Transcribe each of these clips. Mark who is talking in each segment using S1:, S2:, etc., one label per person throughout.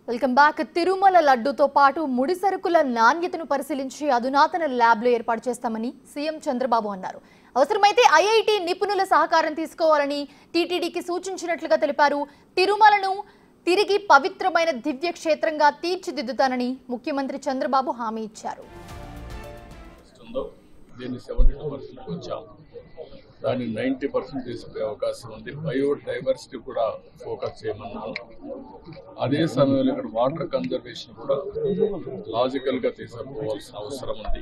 S1: Welcome back. Tirumala లడ్డూతో పాటు ముడి సరుకుల నాణ్యతను పరిశీలించి అధునాతన ల్యాబ్లు ఏర్పాటు చేస్తామని సీఎం చంద్రబాబు అన్నారు. అవసరమైతే ఐఐటి నిపుణుల సహకారం తీసుకోవాలని టీటీడీకి సూచించినట్లుగా తెలిపారు. తిరుమలను తిరిగి పవిత్రమైన దివ్య క్షేత్రంగా తీర్చిదిద్దుతానని ముఖ్యమంత్రి చంద్రబాబు హామీ ఇచ్చారు.
S2: దాన్ని 90% తీసుకునే అవకాశం ఉంది. బయోడైవర్సిటీ కూడా ఫోకస్ చేయమన్నాను. అదే సమయంలో ఇక్కడ వాటర్ కన్జర్వేషన్ కూడా లాజికల్గా తీసుకోవాల్సిన అవసరం ఉంది.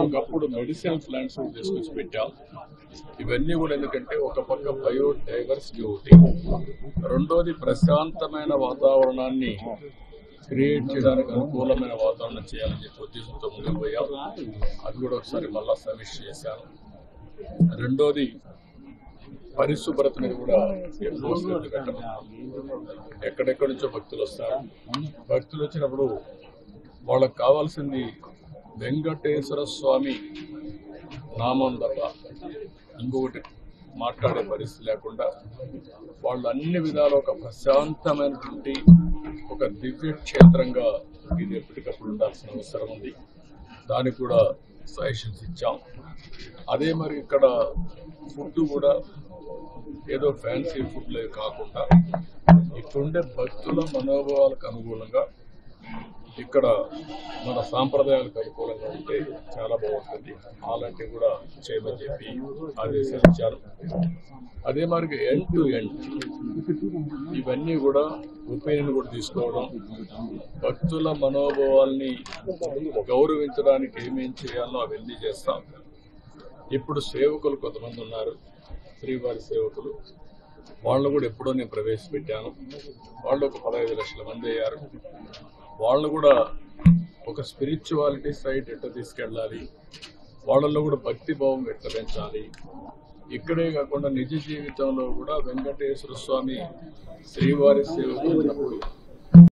S2: ఒకప్పుడు మెడిసినల్ ప్లాంట్స్ తీసుకొచ్చి పెట్టాం. ఇవన్నీ కూడా ఎందుకంటే ఒక పక్క బయోడైవర్సిటీ ఒకటి, రెండోది ప్రశాంతమైన వాతావరణాన్ని క్రియేట్ చేయడానికి అనుకూలమైన వాతావరణం చేయాలని చెప్పి ఉద్దేశంతో ముందుకు పోయాం. అది కూడా ఒకసారి మళ్ళా సమీక్ష చేశాను. రెండోది పరిశుభ్రతని కూడా ఎక్కువ శ్రద్ధ పెట్టమన్నాం. ఎక్కడెక్కడి నుంచో భక్తులు వస్తారు. భక్తులు వచ్చినప్పుడు వాళ్ళకు కావాల్సింది వెంకటేశ్వర స్వామి నామం తప్ప ఇంకొకటి మాట్లాడే పరిస్థితి లేకుండా వాళ్ళు అన్ని విధాలు ఒక ప్రశాంతమైనటువంటి ఒక దివ్య క్షేత్రంగా ఇది ఎప్పటికప్పుడు ఉండాల్సిన అవసరం ఉంది. దానికి కూడా సజెషన్స్ ఇచ్చాం. అదే మరి ఇక్కడ ఫుడ్ కూడా ఏదో ఫ్యాన్సీ ఫుడ్లే కాకుండా ఇక్కడుండే భక్తుల మనోభావాలకు అనుకూలంగా ఇక్కడ మన సాంప్రదాయాలకు అనుకూలంగా ఉంటే చాలా బాగుంటుంది. అలాంటివి కూడా చేయమని చెప్పి ఆదేశాలు ఇచ్చారు. అదే మరి ఎండ్ టు ఎండ్ ఇవన్నీ కూడా ఒపీనియన్ కూడా తీసుకోవడం, భక్తుల మనోభావాల్ని గౌరవించడానికి ఏమేం చేయాలో అవన్నీ చేస్తాం. ఇప్పుడు సేవకులు కొంతమంది ఉన్నారు, శ్రీవారి సేవకులు. వాళ్ళు కూడా ఎప్పుడో నేను ప్రవేశపెట్టాను. వాళ్ళు ఒక 15 లక్షల మంది అయ్యారు. వాళ్ళు కూడా ఒక స్పిరిచువాలిటీ సైడ్ ఎట్లా తీసుకెళ్ళాలి, వాళ్ళల్లో కూడా భక్తి భావం ఎట్లా పెంచాలి, ఇక్కడే కాకుండా నిజ జీవితంలో కూడా వెంకటేశ్వర స్వామి శ్రీవారి సేవకులు ఉన్నప్పుడు